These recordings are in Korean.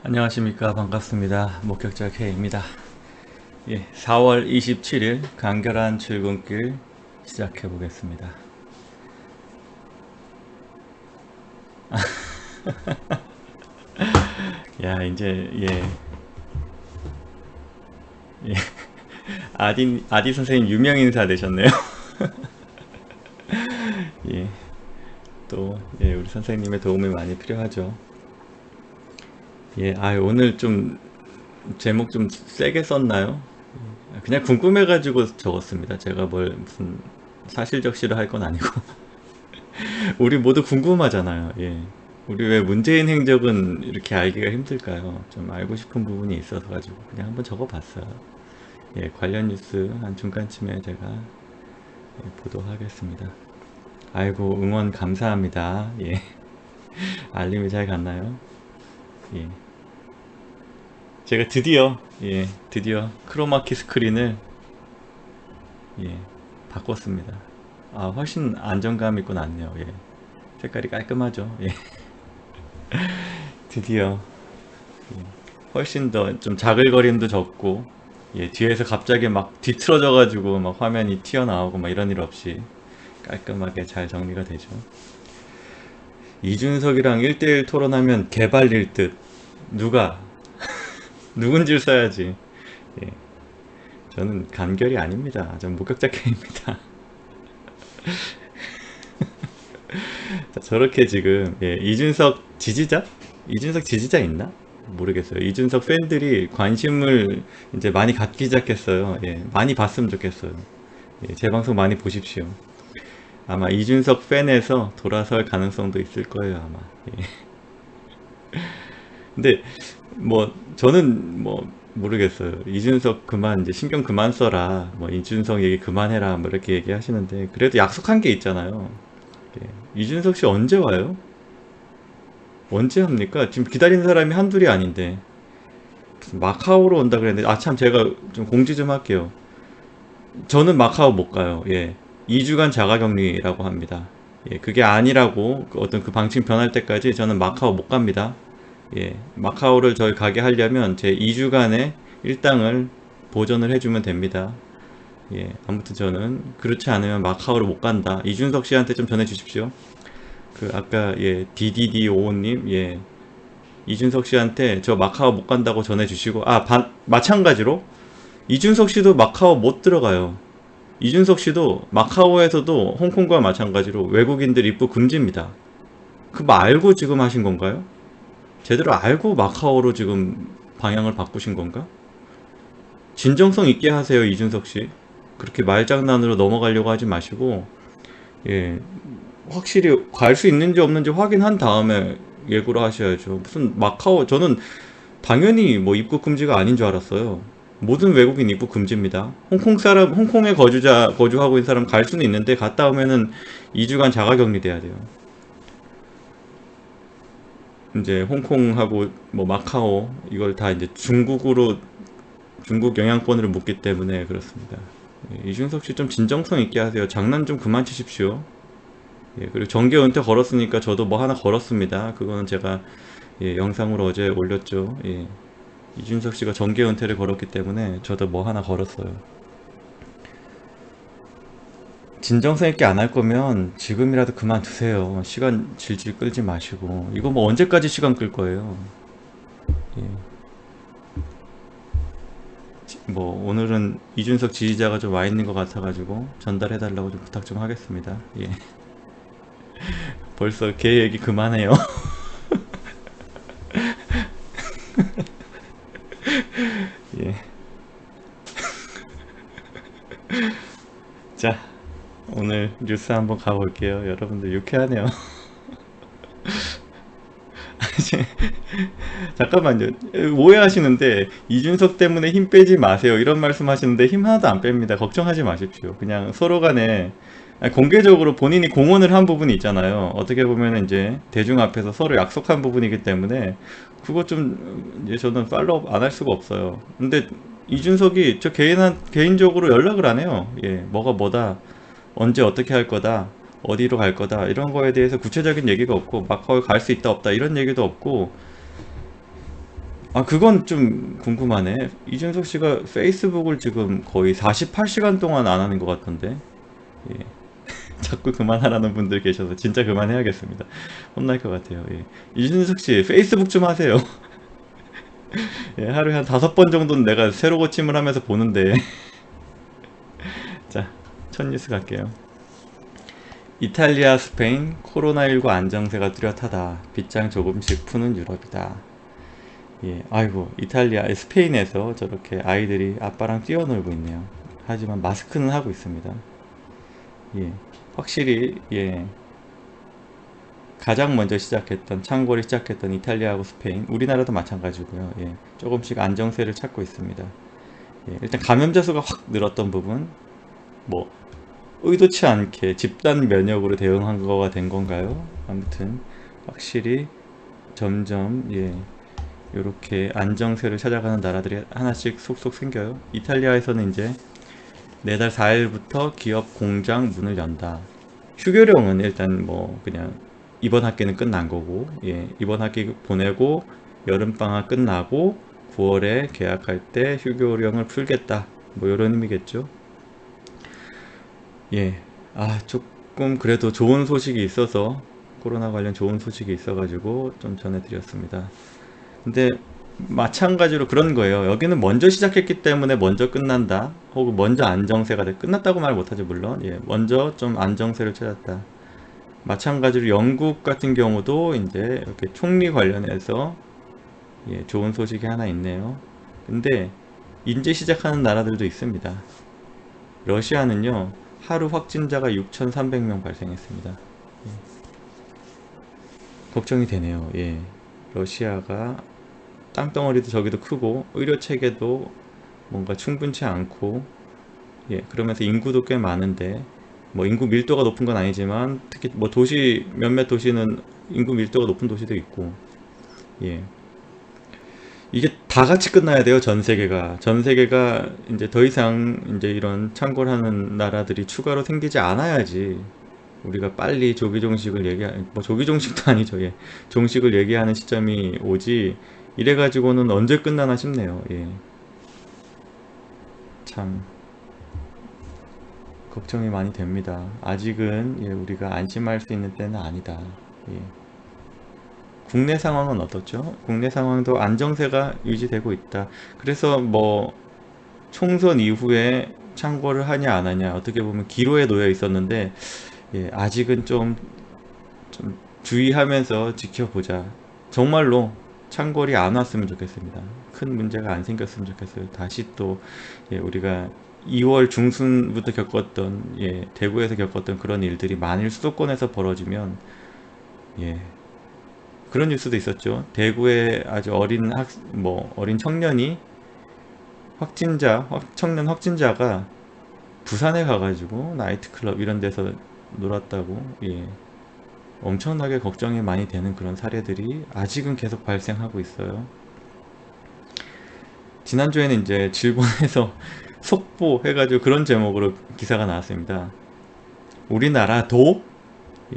안녕하십니까. 반갑습니다. 목격자 K입니다. 4월 27일 간결한 출근길 시작해 보겠습니다. 야, 이제 예. 아디 선생님 유명 인사 되셨네요. 예, 우리 선생님의 도움이 많이 필요하죠. 오늘 좀 제목 좀 세게 썼나요? 그냥 궁금해가지고 적었습니다. 제가 무슨 사실적시를 할 건 아니고. 우리 모두 궁금하잖아요. 우리 왜 문재인 행적은 이렇게 알기가 힘들까요? 좀 알고 싶은 부분이 있어서 가지고 그냥 한번 적어봤어요. 관련 뉴스 한 중간쯤에 제가 보도하겠습니다. 아이고, 응원 감사합니다. 알림이 잘 갔나요? 예. 제가 드디어 크로마키 스크린을 예, 바꿨습니다. 아, 훨씬 안정감 있고 낫네요. 색깔이 깔끔하죠. 드디어 훨씬 더 좀 자글거림도 적고, 뒤에서 갑자기 막 뒤틀어져가지고 막 화면이 튀어나오고 막 이런 일 없이 깔끔하게 잘 정리가 되죠. 이준석이랑 1대1 토론하면 개발릴 듯. 누가 누군지를 써야지. 예, 저는 간결이 아닙니다. 전 목격자 K입니다. 저렇게 지금 이준석 지지자 있나? 모르겠어요. 이준석 팬들이 관심을 이제 많이 갖기 시작했어요. 많이 봤으면 좋겠어요. 제 방송 많이 보십시오. 아마 이준석 팬에서 돌아설 가능성도 있을 거예요, 아마. 예. 근데 뭐 저는 뭐 모르겠어요. 이준석 그만 이제 신경 그만 써라. 뭐 이준석 얘기 그만해라. 뭐 이렇게 얘기하시는데 그래도 약속한 게 있잖아요. 이준석 씨 언제 와요? 언제 합니까? 지금 기다리는 사람이 한둘이 아닌데 무슨 마카오로 온다 그랬는데, 아 참, 제가 좀 공지 좀 할게요. 저는 마카오 못 가요. 2주간 자가격리라고 합니다. 그게 아니라고 어떤 그 방침 변할 때까지 저는 마카오 못 갑니다. 마카오를 저희 가게 하려면 제 2주간의 일당을 보전을 해주면 됩니다. 아무튼 저는 그렇지 않으면 마카오를 못 간다. 이준석 씨한테 좀 전해 주십시오. 그 아까 DDD55님, 이준석 씨한테 저 마카오 못 간다고 전해 주시고, 마찬가지로 이준석 씨도 마카오 못 들어가요. 이준석 씨도 마카오에서도 홍콩과 마찬가지로 외국인들 입국 금지입니다. 그 말 알고 지금 하신 건가요? 제대로 알고 마카오로 지금 방향을 바꾸신 건가? 진정성 있게 하세요, 이준석 씨. 그렇게 말장난으로 넘어가려고 하지 마시고, 예, 확실히 갈 수 있는지 없는지 확인한 다음에 예고를 하셔야죠. 무슨 마카오, 저는 당연히 뭐 입국 금지가 아닌 줄 알았어요. 모든 외국인 입국 금지입니다. 홍콩에 거주하고 있는 사람 갈 수는 있는데 갔다 오면은 2주간 자가 격리돼야 돼요. 이제 홍콩하고 뭐 마카오 이걸 다 이제 중국 영향권으로 묻기 때문에 그렇습니다. 이준석 씨 좀 진정성 있게 하세요. 장난 좀 그만 치십시오. 그리고 정계 은퇴 걸었으니까 저도 뭐 하나 걸었습니다. 그거는 제가 영상으로 어제 올렸죠. 이준석 씨가 정계 은퇴를 걸었기 때문에 저도 뭐 하나 걸었어요. 진정성 있게 안 할 거면 지금이라도 그만두세요. 시간 질질 끌지 마시고. 이거 뭐 언제까지 시간 끌 거예요. 예. 뭐 오늘은 이준석 지지자가 좀 와 있는 것 같아가지고 전달해 달라고 좀 부탁 좀 하겠습니다. 벌써 걔 얘기 그만해요. 예. 자, 오늘 뉴스 한번 가볼게요. 여러분들 유쾌하네요. 잠깐만요. 오해하시는데 이준석 때문에 힘 빼지 마세요. 이런 말씀 하시는데 힘 하나도 안 뺍니다. 걱정하지 마십시오. 그냥 서로 간에 공개적으로 본인이 공언을 한 부분이 있잖아요. 어떻게 보면 이제 대중 앞에서 서로 약속한 부분이기 때문에 그거 좀 이제 저는 팔로우 안 할 수가 없어요. 근데 이준석이 저 개인적으로 연락을 안 해요. 뭐가 뭐다. 언제 어떻게 할 거다. 어디로 갈 거다. 이런 거에 대해서 구체적인 얘기가 없고 마카오에 갈 수 있다 없다 이런 얘기도 없고, 아, 그건 좀 궁금하네. 이준석 씨가 페이스북을 지금 거의 48시간 동안 안 하는 것 같던데. 예. 자꾸 그만하라는 분들 계셔서 진짜 그만해야겠습니다. 혼날 것 같아요. 예. 이준석 씨, 페이스북 좀 하세요. 예, 하루에 한 5번 정도는 내가 새로 고침을 하면서 보는데. 자, 첫 뉴스 갈게요. 이탈리아, 스페인, 코로나19 안정세가 뚜렷하다. 빗장 조금씩 푸는 유럽이다. 예, 아이고, 이탈리아, 스페인에서 저렇게 아이들이 아빠랑 뛰어놀고 있네요. 하지만 마스크는 하고 있습니다. 예, 확실히, 예, 가장 먼저 시작했던, 창궐이 시작했던 이탈리아하고 스페인, 우리나라도 마찬가지고요. 예, 조금씩 안정세를 찾고 있습니다. 예, 일단 감염자 수가 확 늘었던 부분, 뭐, 의도치 않게 집단 면역으로 대응한 거가 된 건가요? 아무튼, 확실히 점점, 예, 이렇게 안정세를 찾아가는 나라들이 하나씩 속속 생겨요. 이탈리아에서는 이제 내달 4일부터 기업 공장 문을 연다. 휴교령은 일단 뭐 그냥 이번 학기는 끝난 거고, 예, 이번 학기 보내고 여름방학 끝나고 9월에 계약할 때 휴교령을 풀겠다. 뭐 이런 의미겠죠. 예, 아, 조금 그래도 좋은 소식이 있어서 코로나 관련 좋은 소식이 있어가지고 좀 전해드렸습니다. 근데 마찬가지로 그런 거예요. 여기는 먼저 시작했기 때문에 먼저 끝난다. 혹은 먼저 안정세가 돼. 끝났다고 말 못하죠, 물론. 예, 먼저 좀 안정세를 찾았다. 마찬가지로 영국 같은 경우도 이제 이렇게 총리 관련해서 예, 좋은 소식이 하나 있네요. 근데 이제 시작하는 나라들도 있습니다. 러시아는요, 하루 확진자가 6,300명 발생했습니다. 예, 걱정이 되네요. 예, 러시아가 땅덩어리도 저기도 크고 의료 체계도 뭔가 충분치 않고, 예, 그러면서 인구도 꽤 많은데 뭐 인구 밀도가 높은 건 아니지만 특히 뭐 도시 몇몇 도시는 인구 밀도가 높은 도시도 있고, 예, 이게 다 같이 끝나야 돼요. 전 세계가 이제 더 이상 이제 이런 창궐하는 나라들이 추가로 생기지 않아야지 우리가 빨리 조기 종식을 뭐 조기 종식도 아니죠. 예, 종식을 얘기하는 시점이 오지. 이래 가지고는 언제 끝나나 싶네요. 예, 참 걱정이 많이 됩니다. 아직은 예, 우리가 안심할 수 있는 때는 아니다. 예. 국내 상황은 어떻죠? 국내 상황도 안정세가 유지되고 있다. 그래서 뭐 총선 이후에 창궐을 하냐 안 하냐 어떻게 보면 기로에 놓여 있었는데, 예, 아직은 좀 주의하면서 지켜보자. 정말로 창궐이 안 왔으면 좋겠습니다. 큰 문제가 안 생겼으면 좋겠어요. 다시 또 예, 우리가 2월 중순부터 겪었던, 예, 대구에서 겪었던 그런 일들이 만일 수도권에서 벌어지면, 예, 그런 뉴스도 있었죠. 대구에 아주 어린 청년이 청년 확진자가 부산에 가가지고 나이트클럽 이런 데서 놀았다고, 예, 엄청나게 걱정이 많이 되는 그런 사례들이 아직은 계속 발생하고 있어요. 지난주에는 이제 질본에서 속보 해가지고 그런 제목으로 기사가 나왔습니다. 우리나라도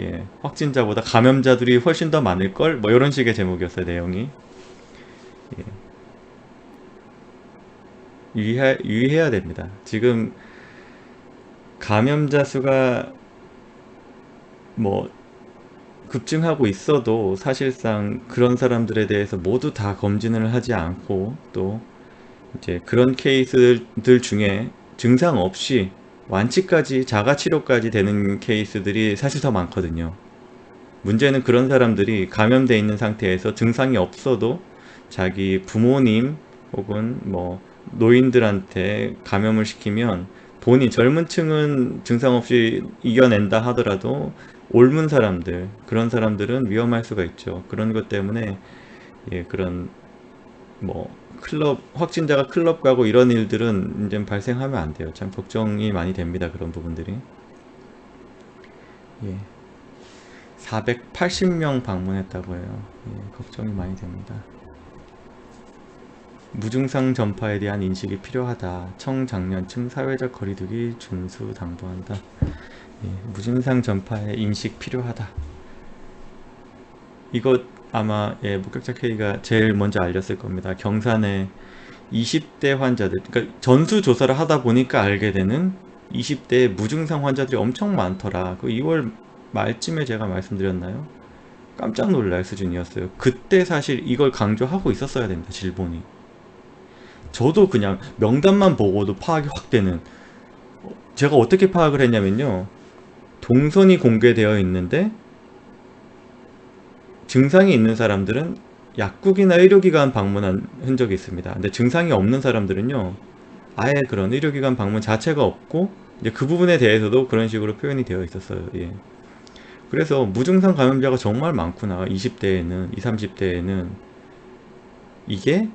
예, 확진자보다 감염자들이 훨씬 더 많을걸? 뭐 이런 식의 제목이었어요, 내용이. 예, 유의해야 됩니다. 지금 감염자 수가 뭐 급증하고 있어도 사실상 그런 사람들에 대해서 모두 다 검진을 하지 않고, 또 이제 그런 케이스들 중에 증상 없이 완치까지 자가치료까지 되는 케이스들이 사실 더 많거든요. 문제는 그런 사람들이 감염돼 있는 상태에서 증상이 없어도 자기 부모님 혹은 뭐 노인들한테 감염을 시키면 본인 젊은 층은 증상 없이 이겨낸다 하더라도 옮은 사람들, 그런 사람들은 위험할 수가 있죠. 그런 것 때문에 예, 그런 뭐 클럽 확진자가 클럽 가고 이런 일들은 이제 발생하면 안 돼요. 참 걱정이 많이 됩니다. 그런 부분들이. 예. 480명 방문했다고 해요. 예, 걱정이 많이 됩니다. 무증상 전파에 대한 인식이 필요하다. 청장년층 사회적 거리두기 준수 당부한다. 예, 무증상 전파에 인식 필요하다. 이거 아마 예, 목격자 K가 제일 먼저 알렸을 겁니다. 경산에 20대 환자들, 그러니까 전수 조사를 하다 보니까 알게 되는 20대 무증상 환자들이 엄청 많더라. 그 2월 말쯤에 제가 말씀드렸나요? 깜짝 놀랄 수준이었어요. 그때 사실 이걸 강조하고 있었어야 됩니다. 질본이. 저도 그냥 명단만 보고도 파악이 확 되는. 제가 어떻게 파악을 했냐면요. 동선이 공개되어 있는데 증상이 있는 사람들은 약국이나 의료기관 방문한 흔적이 있습니다. 근데 증상이 없는 사람들은요, 아예 그런 의료기관 방문 자체가 없고, 이제 그 부분에 대해서도 그런 식으로 표현이 되어 있었어요. 예. 그래서 무증상 감염자가 정말 많구나. 20대에는, 20, 30대에는. 이게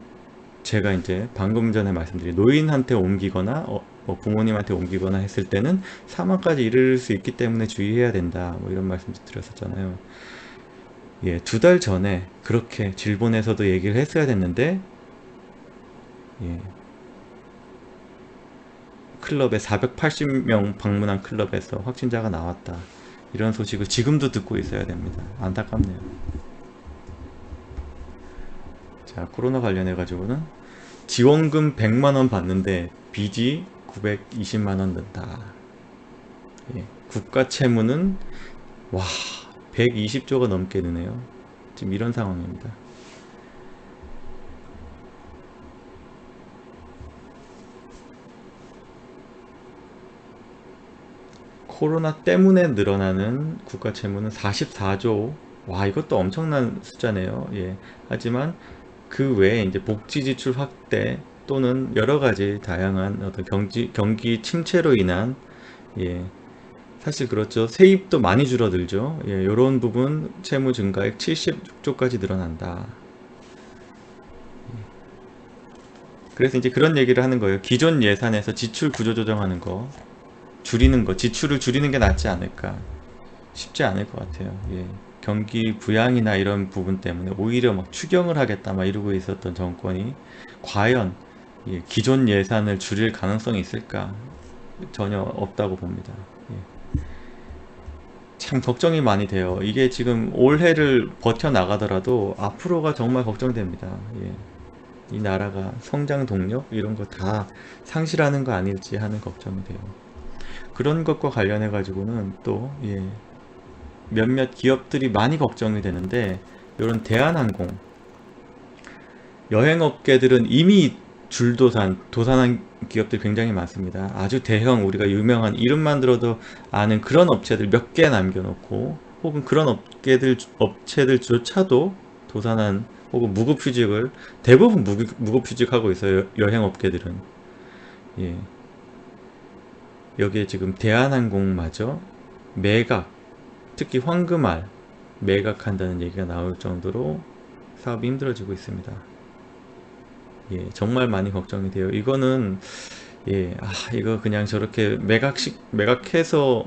제가 이제 방금 전에 말씀드린 노인한테 옮기거나, 뭐 부모님한테 옮기거나 했을 때는 사망까지 이를 수 있기 때문에 주의해야 된다. 뭐 이런 말씀 드렸었잖아요. 예, 2달 전에 그렇게 질본에서도 얘기를 했어야 됐는데, 예, 클럽에 480명 방문한 클럽에서 확진자가 나왔다. 이런 소식을 지금도 듣고 있어야 됩니다. 안타깝네요. 자, 코로나 관련해 가지고는 지원금 100만 원 받는데 빚이 920만 원 든다. 예, 국가 채무는 와, 120조가 넘게 드네요. 지금 이런 상황입니다. 코로나 때문에 늘어나는 국가 채무는 44조. 와, 이것도 엄청난 숫자네요. 예. 하지만 그 외에 이제 복지 지출 확대 또는 여러 가지 다양한 어떤 경기 침체로 인한, 예. 사실 그렇죠. 세입도 많이 줄어들죠. 예, 이런 부분 채무 증가액 76조까지 늘어난다. 그래서 이제 그런 얘기를 하는 거예요. 기존 예산에서 지출 구조 조정하는 거, 줄이는 거, 지출을 줄이는 게 낫지 않을까. 쉽지 않을 것 같아요. 예. 경기 부양이나 이런 부분 때문에 오히려 막 추경을 하겠다 막 이러고 있었던 정권이 과연 예, 기존 예산을 줄일 가능성이 있을까? 전혀 없다고 봅니다. 예. 참 걱정이 많이 돼요. 이게 지금 올해를 버텨나가더라도 앞으로가 정말 걱정됩니다. 예. 이 나라가 성장 동력 이런 거 다 상실하는 거 아닐지 하는 걱정이 돼요. 그런 것과 관련해 가지고는 또 예, 몇몇 기업들이 많이 걱정이 되는데, 이런 대한항공 여행업계들은 이미 도산한 기업들이 굉장히 많습니다. 아주 대형 우리가 유명한 이름만 들어도 아는 그런 업체들 몇 개 남겨놓고, 혹은 그런 업체들조차도 도산한 혹은 무급휴직을 대부분 무급휴직하고 있어요. 여행업계들은. 예. 여기에 지금 대한항공마저 매각, 특히 황금알 매각한다는 얘기가 나올 정도로 사업이 힘들어지고 있습니다. 예, 정말 많이 걱정이 돼요. 이거는 예, 이거 그냥 저렇게 매각해서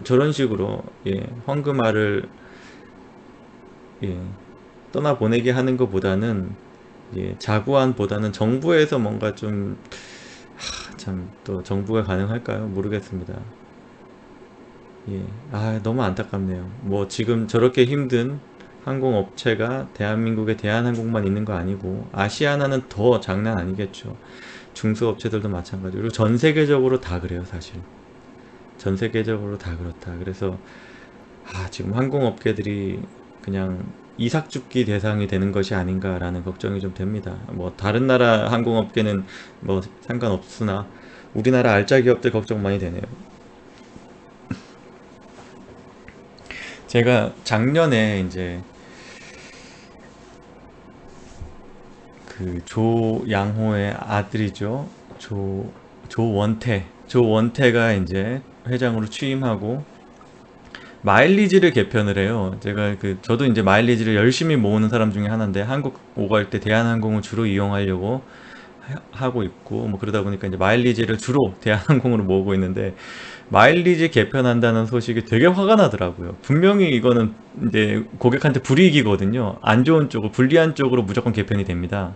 저런 식으로 예, 황금알을 예, 떠나보내게 하는 것보다는 예, 자구안보다는 정부에서 뭔가 좀 참 또 정부가 가능할까요? 모르겠습니다. 예, 너무 안타깝네요. 뭐 지금 저렇게 힘든 항공업체가 대한민국에 대한항공만 있는 거 아니고 아시아나는 더 장난 아니겠죠. 중소업체들도 마찬가지고 그리고 전 세계적으로 다 그래요, 사실. 전 세계적으로 다 그렇다. 그래서 지금 항공업계들이 그냥 이삭죽기 대상이 되는 것이 아닌가라는 걱정이 좀 됩니다. 뭐 다른 나라 항공업계는 뭐 상관없으나 우리나라 알짜 기업들 걱정 많이 되네요. 제가 작년에 이제 그 조양호의 아들이죠. 조원태가 이제 회장으로 취임하고 마일리지를 개편을 해요. 제가 저도 이제 마일리지를 열심히 모으는 사람 중에 하나인데 한국 오갈 때 대한항공을 주로 이용하려고 하고 있고 뭐 그러다 보니까 이제 마일리지를 주로 대한항공으로 모으고 있는데, 마일리지 개편한다는 소식이 되게 화가 나더라고요. 분명히 이거는 이제 고객한테 불이익이거든요. 안 좋은 쪽으로, 불리한 쪽으로 무조건 개편이 됩니다.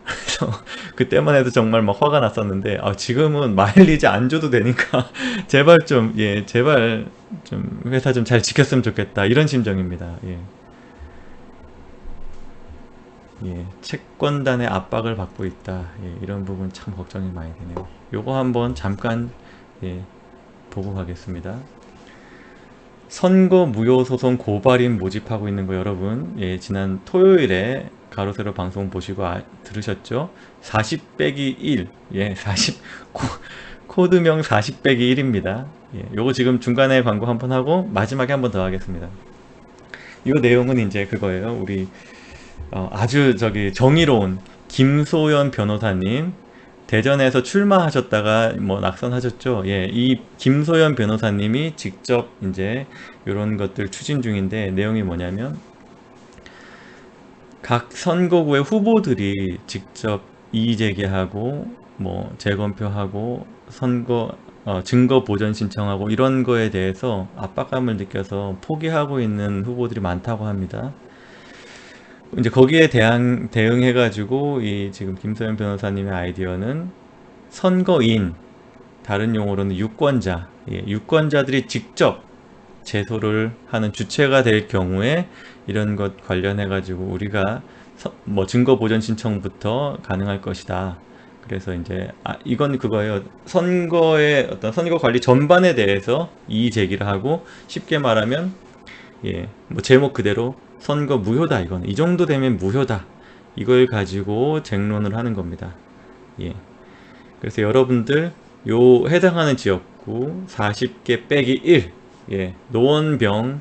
그래서 그때만 해도 정말 막 화가 났었는데, 지금은 마일리지 안 줘도 되니까 제발 좀, 예, 제발 좀 회사 좀 잘 지켰으면 좋겠다. 이런 심정입니다. 예. 예, 채권단의 압박을 받고 있다. 예, 이런 부분 참 걱정이 많이 되네요. 요거 한번 잠깐 예, 보고 가겠습니다. 선거 무효소송 고발인 모집하고 있는 거 여러분, 예, 지난 토요일에 가로세로 방송 보시고 들으셨죠? 40 빼기 1, 예, 40 코드명 40 빼기 1입니다. 예, 요거 지금 중간에 광고 한번 하고 마지막에 한번 더 하겠습니다. 이 내용은 이제 그거예요. 우리 아주 정의로운 김소연 변호사님, 대전에서 출마하셨다가 뭐 낙선하셨죠. 예, 이 김소연 변호사님이 직접 이제 이런 것들 추진 중인데, 내용이 뭐냐면 각 선거구의 후보들이 직접 이의 제기하고 뭐 재검표하고 선거 증거 보전 신청하고 이런 거에 대해서 압박감을 느껴서 포기하고 있는 후보들이 많다고 합니다. 이제 거기에 대응해가지고 이 지금 김소연 변호사님의 아이디어는 선거인, 다른 용어로는 유권자, 예, 유권자들이 직접 제소를 하는 주체가 될 경우에 이런 것 관련해가지고 우리가 뭐 증거 보전 신청부터 가능할 것이다. 그래서 이제 이건 그거예요. 선거의 어떤 선거 관리 전반에 대해서 이의 제기를 하고, 쉽게 말하면 예, 뭐 제목 그대로 선거 무효다, 이건 이 정도 되면 무효다, 이걸 가지고 쟁론을 하는 겁니다. 예. 그래서 여러분들 요 해당하는 지역구 40개 빼기 1, 예, 노원병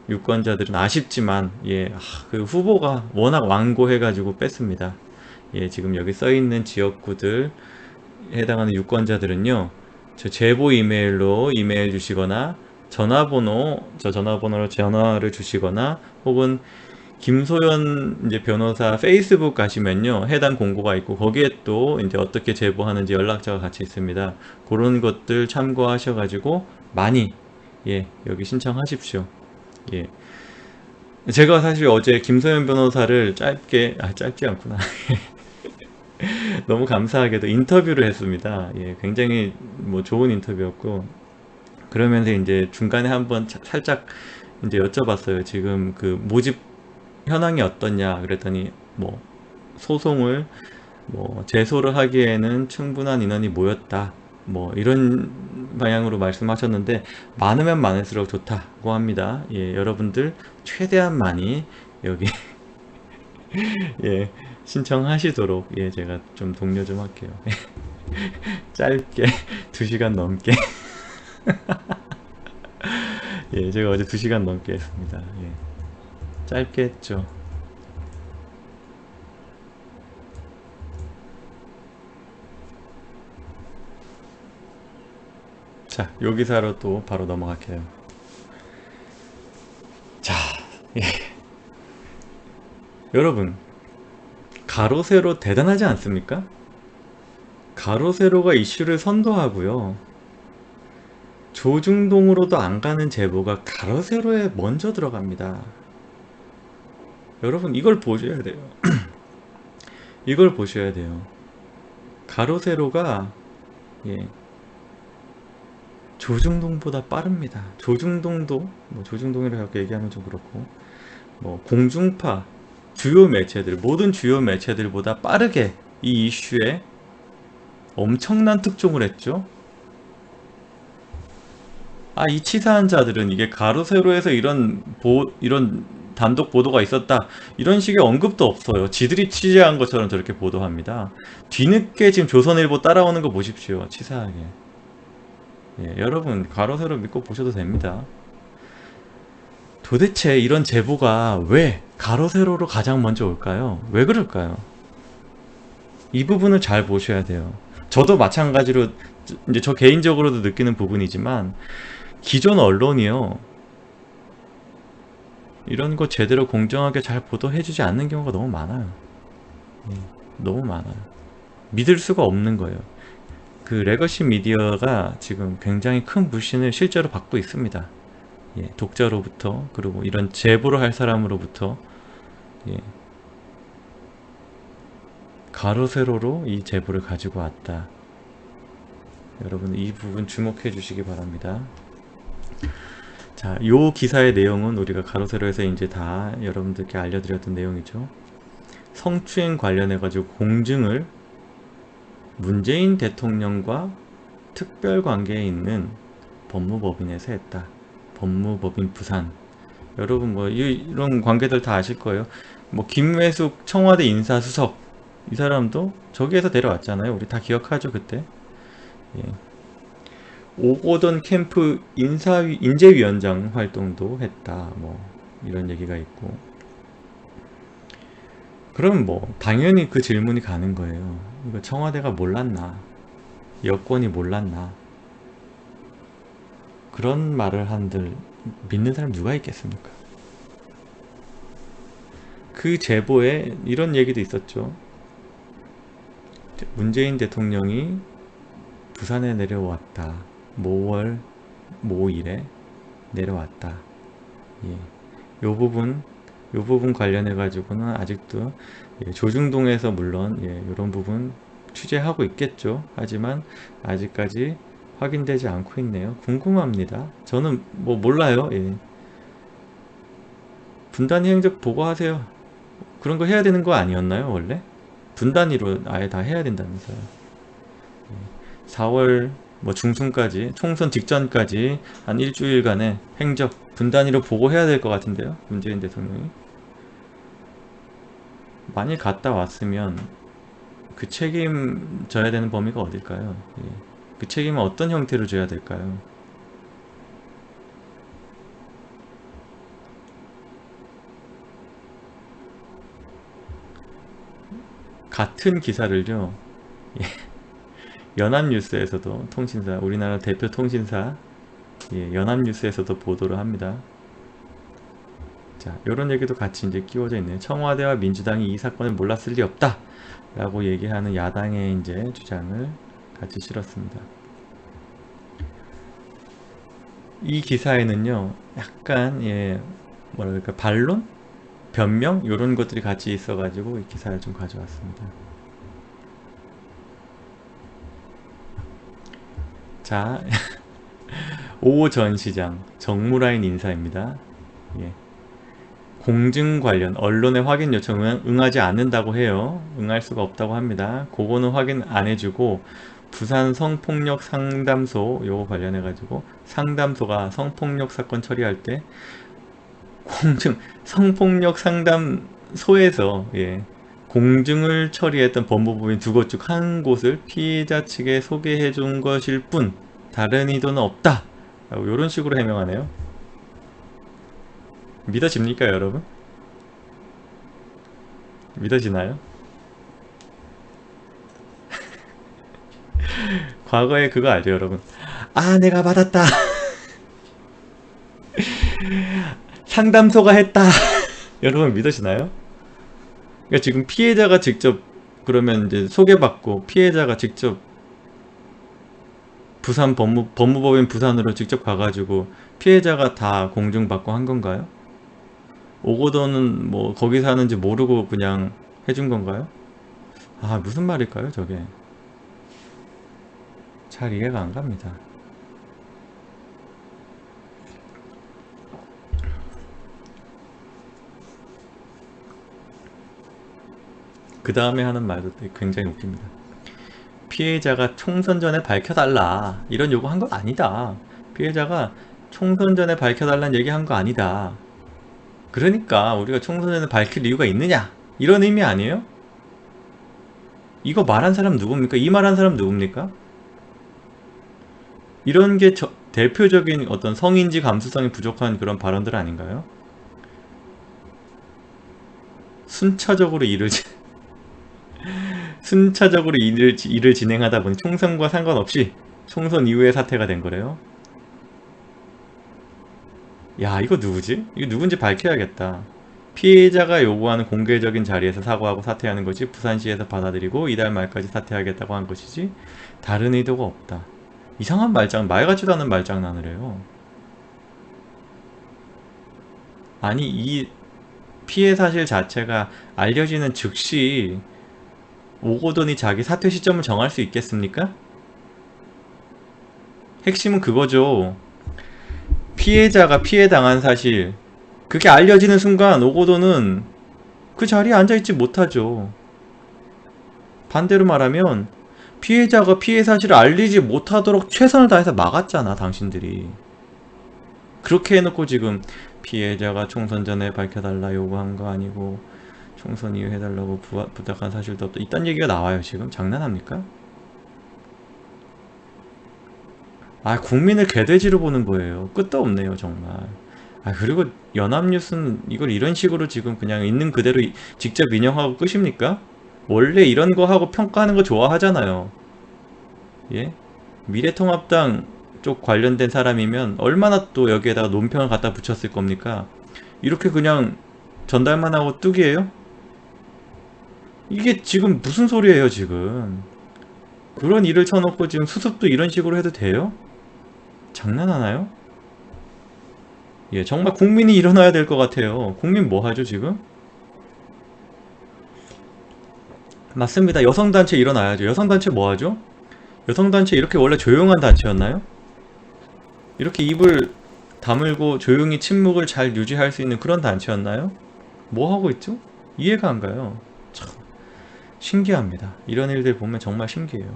유권자들은 아쉽지만 예, 그 후보가 워낙 완고해 가지고 뺐습니다. 예, 지금 여기 써 있는 지역구들 해당하는 유권자들은요, 저 제보 이메일로 이메일 주시거나 저 전화번호로 전화를 주시거나, 혹은 김소연 이제 변호사 페이스북 가시면요, 해당 공고가 있고 거기에 또 이제 어떻게 제보하는지 연락처가 같이 있습니다. 그런 것들 참고하셔가지고 많이 예, 여기 신청하십시오. 예. 제가 사실 어제 김소연 변호사를 짧지 않구나. 너무 감사하게도 인터뷰를 했습니다. 예, 굉장히 뭐 좋은 인터뷰였고, 그러면서 이제 중간에 한번 살짝 이제 여쭤봤어요. 지금 그 모집 현황이 어떠냐 그랬더니, 뭐 소송을 뭐 제소를 하기에는 충분한 인원이 모였다, 뭐 이런 방향으로 말씀하셨는데, 많으면 많을수록 좋다고 합니다. 예, 여러분들 최대한 많이 여기 예, 신청하시도록 예, 제가 좀 독려 좀 할게요. 짧게 2시간 넘게 예, 제가 어제 2시간 넘게 했습니다. 예, 짧게 했죠. 자, 요 기사로 또 바로 넘어갈게요. 자, 예. 여러분, 가로세로 대단하지 않습니까? 가로세로가 이슈를 선도하고요, 조중동으로도 안 가는 제보가 가로세로에 먼저 들어갑니다. 여러분, 이걸 보셔야 돼요. 이걸 보셔야 돼요. 가로세로가 예, 조중동보다 빠릅니다. 조중동도 뭐 조중동이라고 얘기하면 좀 그렇고, 뭐 공중파 주요 매체들, 모든 주요 매체들보다 빠르게 이 이슈에 엄청난 특종을 했죠. 이 치사한 자들은 이게 가로세로에서 이런 단독 보도가 있었다, 이런 식의 언급도 없어요. 지들이 취재한 것처럼 저렇게 보도합니다. 뒤늦게 지금 조선일보 따라오는 거 보십시오. 치사하게. 예, 여러분 가로세로 믿고 보셔도 됩니다. 도대체 이런 제보가 왜 가로세로로 가장 먼저 올까요? 왜 그럴까요? 이 부분을 잘 보셔야 돼요. 저도 마찬가지로 이제 저 개인적으로도 느끼는 부분이지만, 기존 언론이요, 이런 거 제대로 공정하게 잘 보도해주지 않는 경우가 너무 많아요. 예, 너무 많아요. 믿을 수가 없는 거예요. 그 레거시 미디어가 지금 굉장히 큰 불신을 실제로 받고 있습니다. 예, 독자로부터, 그리고 이런 제보를 할 사람으로부터. 예, 가로세로로 이 제보를 가지고 왔다. 여러분 이 부분 주목해 주시기 바랍니다. 자, 요 기사의 내용은 우리가 가로세로에서 이제 다 여러분들께 알려드렸던 내용이죠. 성추행 관련해가지고 공증을 문재인 대통령과 특별 관계에 있는 법무법인에서 했다. 법무법인 부산. 여러분 뭐 이런 관계들 다 아실 거예요. 뭐 김회숙 청와대 인사수석 이 사람도 저기에서 내려왔잖아요. 우리 다 기억하죠 그때. 예. 오거돈 캠프 인재위원장 활동도 했다. 뭐 이런 얘기가 있고. 그럼 뭐 당연히 그 질문이 가는 거예요. 이거 청와대가 몰랐나? 여권이 몰랐나? 그런 말을 한들 믿는 사람 누가 있겠습니까? 그 제보에 이런 얘기도 있었죠. 문재인 대통령이 부산에 내려왔다. 모월 모일에 내려왔다. 예. 요 부분 관련해 가지고는 아직도 예, 조중동에서 물론 예, 이런 부분 취재하고 있겠죠. 하지만 아직까지 확인되지 않고 있네요. 궁금합니다. 저는 뭐 몰라요. 예. 분단위 행적 보고하세요. 그런 거 해야 되는 거 아니었나요, 원래? 분단위로 아예 다 해야 된다면서요. 4월 뭐 중순까지, 총선 직전까지 한 일주일간의 행적 분단위로 보고해야 될 것 같은데요, 문재인 대통령이. 만일 갔다 왔으면 그 책임 져야 되는 범위가 어딜까요? 예. 그 책임은 어떤 형태로 져야 될까요? 같은 기사를요, 예, 연합뉴스에서도 통신사, 우리나라 대표 통신사 예, 연합뉴스에서도 보도를 합니다. 자, 이런 얘기도 같이 이제 끼워져 있네요. 청와대와 민주당이 이 사건을 몰랐을 리 없다 라고 얘기하는 야당의 이제 주장을 같이 실었습니다. 이 기사에는요, 약간 예, 뭐랄까 반론? 변명? 이런 것들이 같이 있어가지고 이 기사를 좀 가져왔습니다. 자, 오 전 시장 정무라인 인사입니다. 예. 공증 관련 언론의 확인 요청은 응하지 않는다고 해요. 응할 수가 없다고 합니다. 그거는 확인 안 해주고 부산 성폭력 상담소 요거 관련해 가지고 상담소가 성폭력 사건 처리할 때 공증 성폭력 상담소에서 예, 공증을 처리했던 법무부인 두 곳 중 한 곳을 피해자 측에 소개해 준 것일 뿐 다른 의도는 없다. 라고 이런 식으로 해명하네요. 믿어집니까, 여러분? 믿어지나요? 과거에 그거 알죠, 여러분? 아, 내가 받았다. 상담소가 했다. 여러분 믿으시나요? 그러니까 지금 피해자가 직접 그러면 이제 소개받고 피해자가 직접 부산 법무법인 부산으로 직접 가가지고 피해자가 다 공증받고 한 건가요? 오고도는 뭐 거기 사는지 모르고 그냥 해준 건가요? 아, 무슨 말일까요, 저게? 잘 이해가 안 갑니다. 그 다음에 하는 말도 굉장히 웃깁니다. 피해자가 총선 전에 밝혀달라 이런 요구 한 거 아니다. 피해자가 총선 전에 밝혀달라는 얘기 한 거 아니다. 그러니까 우리가 총선 전에 밝힐 이유가 있느냐 이런 의미 아니에요? 이거 말한 사람 누굽니까? 이 말한 사람 누굽니까? 이런 게 대표적인 어떤 성인지 감수성이 부족한 그런 발언들 아닌가요? 순차적으로 순차적으로 일을 진행하다 보니 총선과 상관없이 총선 이후에 사퇴가 된 거래요. 야, 이거 누구지? 이거 누군지 밝혀야겠다. 피해자가 요구하는 공개적인 자리에서 사과하고 사퇴하는 것이 부산시에서 받아들이고 이달 말까지 사퇴하겠다고 한 것이지 다른 의도가 없다. 이상한 말 같지도 않은 말장난을 해요. 아니, 이 피해 사실 자체가 알려지는 즉시 오고돈이 자기 사퇴 시점을 정할 수 있겠습니까? 핵심은 그거죠. 피해자가 피해당한 사실 그게 알려지는 순간 오고돈은 그 자리에 앉아있지 못하죠. 반대로 말하면 피해자가 피해 사실을 알리지 못하도록 최선을 다해서 막았잖아, 당신들이. 그렇게 해놓고 지금 피해자가 총선 전에 밝혀달라 요구한 거 아니고 총선 이후 해달라고 부탁한 사실도 없다, 이딴 얘기가 나와요. 지금 장난합니까? 아, 국민을 개돼지로 보는 거예요. 끝도 없네요, 정말. 아, 그리고 연합뉴스는 이걸 이런 식으로 지금 그냥 있는 그대로 직접 인용하고 끝입니까? 원래 이런 거 하고 평가하는 거 좋아하잖아요. 예? 미래통합당 쪽 관련된 사람이면 얼마나 또 여기에다가 논평을 갖다 붙였을 겁니까? 이렇게 그냥 전달만 하고 뚝이에요? 이게 지금 무슨 소리예요, 지금? 그런 일을 쳐놓고 지금 수습도 이런 식으로 해도 돼요? 장난하나요? 예, 정말 국민이 일어나야 될 것 같아요. 국민 뭐 하죠, 지금? 맞습니다. 여성단체 일어나야죠. 여성단체 뭐 하죠? 여성단체 이렇게 원래 조용한 단체였나요? 이렇게 입을 다물고 조용히 침묵을 잘 유지할 수 있는 그런 단체였나요? 뭐 하고 있죠? 이해가 안 가요. 참 신기합니다. 이런 일들 보면 정말 신기해요.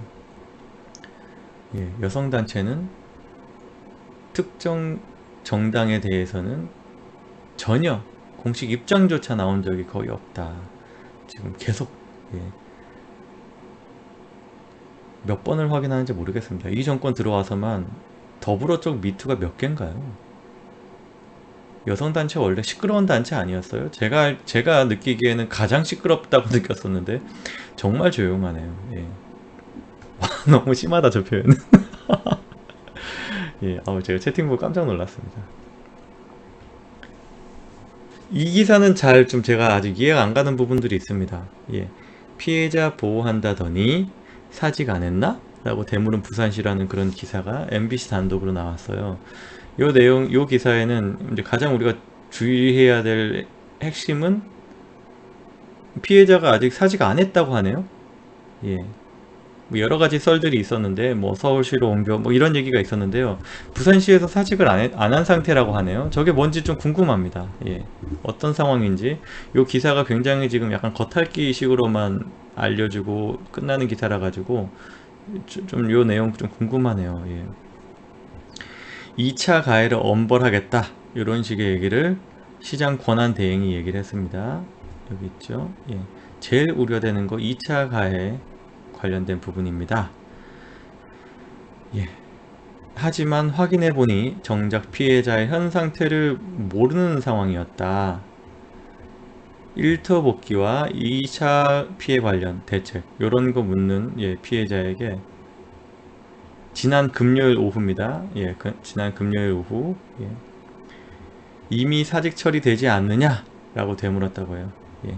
예, 여성단체는 특정 정당에 대해서는 전혀 공식 입장조차 나온 적이 거의 없다. 지금 계속, 예, 몇 번을 확인하는지 모르겠습니다. 이 정권 들어와서만 더불어 쪽 미투가 몇 개인가요? 여성단체 원래 시끄러운 단체 아니었어요? 제가 느끼기에는 가장 시끄럽다고 느꼈었는데 정말 조용하네요. 예. 너무 심하다, 저 표현은. 예, 제가 채팅 보고 깜짝 놀랐습니다. 이 기사는 잘 좀 제가 아직 이해가 안 가는 부분들이 있습니다. 예. 피해자 보호한다더니 사직 안 했나? 라고 대물은 부산시라는 그런 기사가 MBC 단독으로 나왔어요. 요 기사에는 이제 가장 우리가 주의해야 될 핵심은 피해자가 아직 사직 안 했다고 하네요. 예. 뭐 여러 가지 썰들이 있었는데 뭐 서울시로 옮겨 뭐 이런 얘기가 있었는데요. 부산시에서 사직을 안 한 상태라고 하네요. 저게 뭔지 좀 궁금합니다. 예. 어떤 상황인지. 요 기사가 굉장히 지금 약간 겉핥기 식으로만 알려주고 끝나는 기사라 가지고 좀 요 내용 좀 궁금하네요. 예. 2차 가해를 엄벌하겠다, 이런 식의 얘기를 시장 권한대행이 얘기를 했습니다. 여기 있죠. 예. 제일 우려되는 거 2차 가해 관련된 부분입니다. 예. 하지만 확인해보니 정작 피해자의 현 상태를 모르는 상황이었다. 1터 복귀와 2차 피해 관련 대책, 이런 거 묻는, 예, 피해자에게 지난 금요일 오후입니다. 예, 지난 금요일 오후, 예, 이미 사직 처리되지 않느냐? 라고 되물었다고 해요. 예.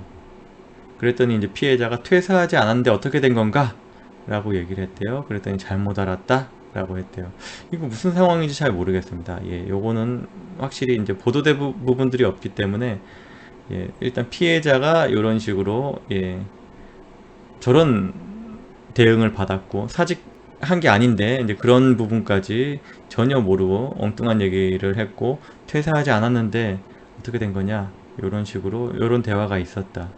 그랬더니 이제 피해자가 퇴사하지 않았는데 어떻게 된 건가? 라고 얘기를 했대요. 그랬더니 잘못 알았다? 라고 했대요. 이거 무슨 상황인지 잘 모르겠습니다. 예, 요거는 확실히 이제 보도된 부분들이 없기 때문에, 예, 일단 피해자가 이런 식으로, 예, 저런 대응을 받았고 사직한 게 아닌데 이제 그런 부분까지 전혀 모르고 엉뚱한 얘기를 했고 퇴사하지 않았는데 어떻게 된 거냐, 이런 식으로 이런 대화가 있었다.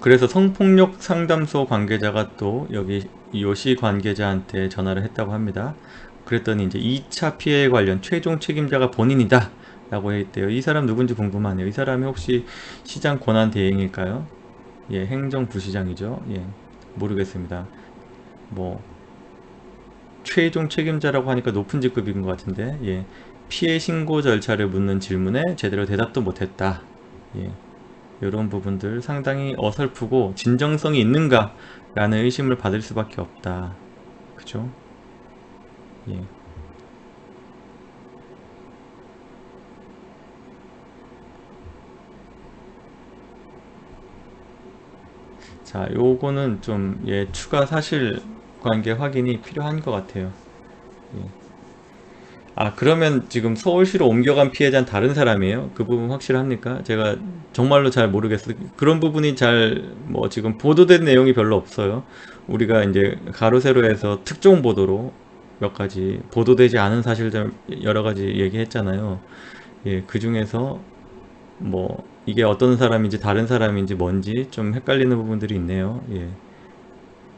그래서 성폭력 상담소 관계자가 또 여기 요시 관계자한테 전화를 했다고 합니다. 그랬더니 이제 2차 피해 관련 최종 책임자가 본인이다 라고 했대요. 이 사람 누군지 궁금하네요. 이 사람이 혹시 시장 권한 대행일까요? 예, 행정부시장이죠. 예, 모르겠습니다. 뭐 최종 책임자라고 하니까 높은 직급인 것 같은데, 예, 피해 신고 절차를 묻는 질문에 제대로 대답도 못했다. 예, 이런 부분들 상당히 어설프고 진정성이 있는가 라는 의심을 받을 수밖에 없다. 그죠? 예. 자, 요거는 좀, 예, 추가 사실관계 확인이 필요한 것 같아요. 예. 아, 그러면 지금 서울시로 옮겨간 피해자는 다른 사람이에요? 그 부분 확실합니까? 제가 정말로 잘 모르겠어요. 그런 부분이 뭐 지금 보도된 내용이 별로 없어요. 우리가 이제 가로 세로에서 특종 보도로 몇 가지 보도되지 않은 사실들 여러 가지 얘기했잖아요. 예, 그 중에서 뭐 이게 어떤 사람인지 다른 사람인지 뭔지 좀 헷갈리는 부분들이 있네요. 예.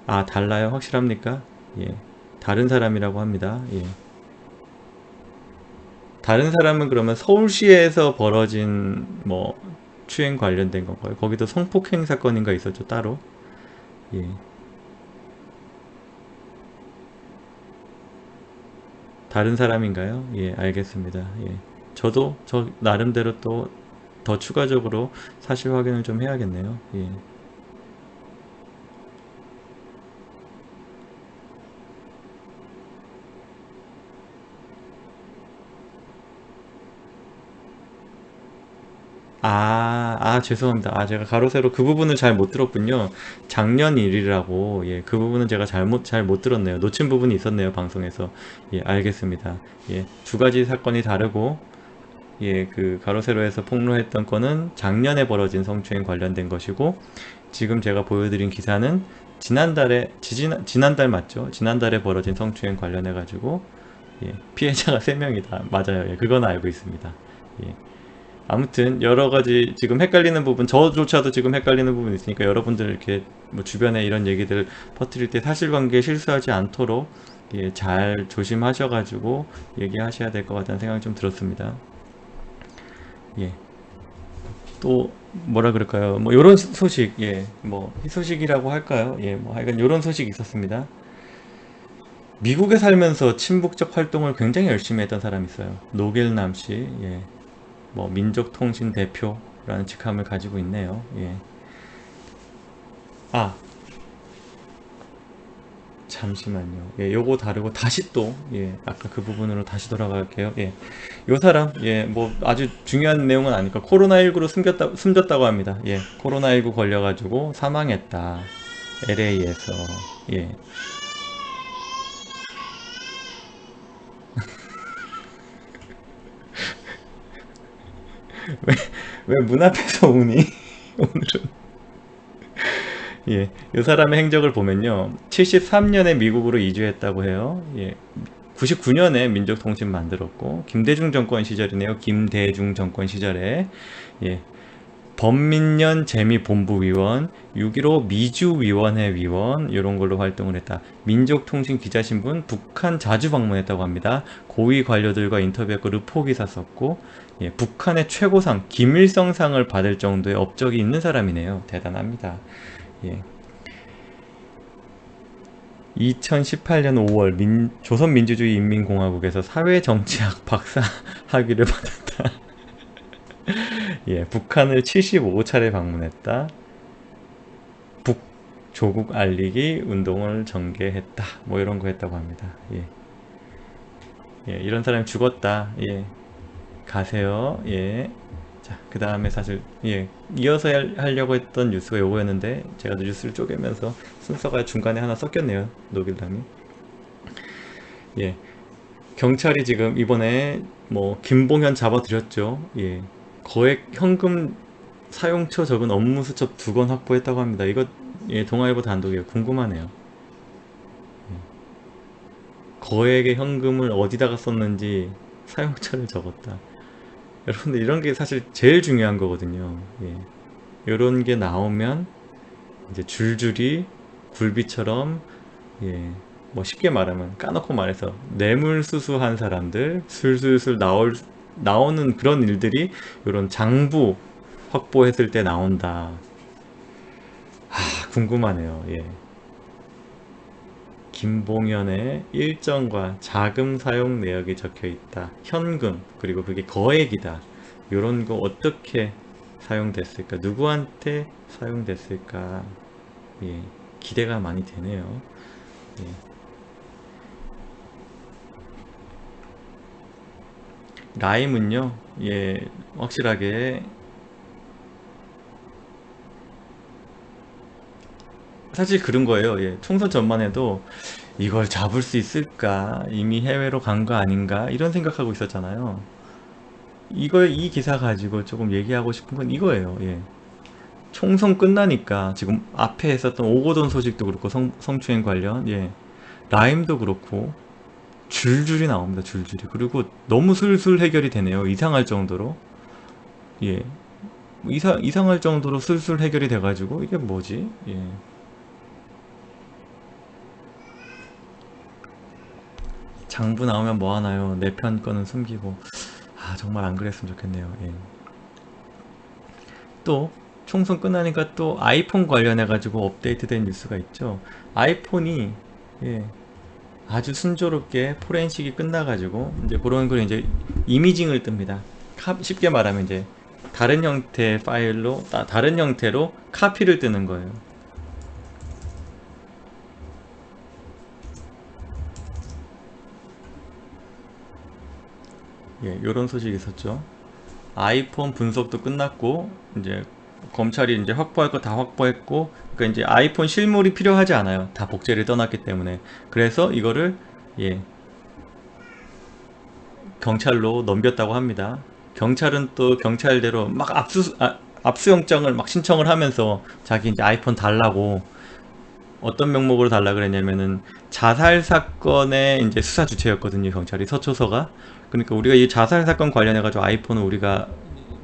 아, 달라요? 확실합니까? 예. 다른 사람이라고 합니다. 예. 다른 사람은 그러면 서울시에서 벌어진 뭐 추행 관련된 건가요? 거기도 성폭행 사건인가 있었죠, 따로? 예. 다른 사람인가요? 예, 알겠습니다. 예. 저도 저 나름대로 또 더 추가적으로 사실 확인을 좀 해야겠네요. 예. 죄송합니다. 제가 가로 세로 그 부분을 잘 못 들었군요. 작년 일이라고, 예, 그 부분은 제가 잘 못 들었네요. 놓친 부분이 있었네요, 방송에서. 예, 알겠습니다. 예, 두 가지 사건이 다르고, 예, 그 가로 세로에서 폭로했던 건은 작년에 벌어진 성추행 관련된 것이고, 지금 제가 보여드린 기사는 지난달 맞죠? 지난달에 벌어진 성추행 관련해가지고, 예, 피해자가 3명이다. 맞아요. 예, 그건 알고 있습니다. 예. 아무튼 여러 가지 지금 헷갈리는 부분, 저조차도 지금 헷갈리는 부분이 있으니까 여러분들 이렇게 뭐 주변에 이런 얘기들 퍼뜨릴 때 사실관계에 실수하지 않도록, 예, 잘 조심하셔가지고 얘기하셔야 될 것 같다는 생각이 좀 들었습니다. 예. 또 뭐라 그럴까요? 뭐 요런 소식, 예, 뭐 희소식이라고 할까요? 예, 뭐 하여간 요런 소식이 있었습니다. 미국에 살면서 친북적 활동을 굉장히 열심히 했던 사람이 있어요. 노겔남 씨, 예, 뭐 민족통신 대표라는 직함을 가지고 있네요. 예. 아, 잠시만요. 예, 요거 다르고 다시 또, 예, 아까 그 부분으로 다시 돌아갈게요. 예, 요 사람, 예, 뭐 아주 중요한 내용은 아니까 코로나19로 숨졌다고 합니다. 예, 코로나19 걸려가지고 사망했다. LA에서. 예. 왜 문 앞에서 우니? 오늘은. 예, 이 사람의 행적을 보면요. 73년에 미국으로 이주했다고 해요. 예, 99년에 민족통신 만들었고, 김대중 정권 시절이네요. 김대중 정권 시절에. 예, 범민련 재미본부위원, 6.15 미주위원회 위원, 이런 걸로 활동을 했다. 민족통신 기자신분, 북한 자주 방문했다고 합니다. 고위 관료들과 인터뷰했고, 르포 기사 썼고, 예, 북한의 최고상, 김일성상을 받을 정도의 업적이 있는 사람이네요. 대단합니다. 예. 2018년 5월 조선민주주의 인민공화국에서 사회정치학 박사 학위를 받았다. 예, 북한을 75차례 방문했다. 북 조국 알리기 운동을 전개했다. 뭐 이런 거 했다고 합니다. 예. 예, 이런 사람이 죽었다. 예. 가세요. 예. 자, 그 다음에 사실, 예, 이어서 하려고 했던 뉴스가 요거였는데, 제가 뉴스를 쪼개면서 순서가 중간에 하나 섞였네요. 노길담이. 예. 경찰이 지금 이번에 뭐, 김봉현 잡아들였죠. 예. 거액 현금 사용처 적은 업무 수첩 2건 확보했다고 합니다. 이거, 예, 동아일보 단독이에요. 궁금하네요. 거액의 현금을 어디다가 썼는지 사용처를 적었다. 여러분들 이런 게 사실 제일 중요한 거거든요. 예. 이런 게 나오면 이제 줄줄이 굴비처럼, 예, 뭐 쉽게 말하면 까놓고 말해서 뇌물수수한 사람들 술술술 나오는 그런 일들이 이런 장부 확보했을 때 나온다. 궁금하네요. 예. 김봉현의 일정과 자금 사용 내역이 적혀 있다. 현금, 그리고 그게 거액이다. 이런 거 어떻게 사용됐을까? 누구한테 사용됐을까? 예, 기대가 많이 되네요. 예. 라임은요, 예, 확실하게 사실 그런 거예요. 예, 총선 전만 해도 이걸 잡을 수 있을까? 이미 해외로 간 거 아닌가? 이런 생각하고 있었잖아요. 이 기사 가지고 조금 얘기하고 싶은 건 이거예요. 예. 총선 끝나니까 지금 앞에 있었던 오고돈 소식도 그렇고 성추행 관련, 예, 라임도 그렇고, 줄줄이 나옵니다. 줄줄이. 그리고 너무 술술 해결이 되네요. 이상할 정도로. 예. 이상할 정도로 술술 해결이 돼가지고 이게 뭐지? 예. 장부 나오면 뭐 하나요? 내 편 거는 숨기고. 아, 정말 안 그랬으면 좋겠네요. 예. 또 총선 끝나니까 또 아이폰 관련해가지고 업데이트된 뉴스가 있죠. 아이폰이 예, 아주 순조롭게 포렌식이 끝나가지고 이제 그런 걸 이제 이미징을 뜹니다. 쉽게 말하면 이제 다른 형태의 파일로 다른 형태로 카피를 뜨는 거예요. 예, 요런 소식이 있었죠. 아이폰 분석도 끝났고 이제 검찰이 이제 확보할 거 다 확보했고, 그러니까 이제 아이폰 실물이 필요하지 않아요. 다 복제를 떠났기 때문에. 그래서 이거를 예, 경찰로 넘겼다고 합니다. 경찰은 또 경찰대로 막 압수영장을 막 신청을 하면서 자기 이제 아이폰 달라고, 어떤 명목으로 달라 그랬냐면은 자살 사건의 이제 수사 주체였거든요, 경찰이 서초서가. 그러니까 우리가 이 자살 사건 관련해 가지고 아이폰을 우리가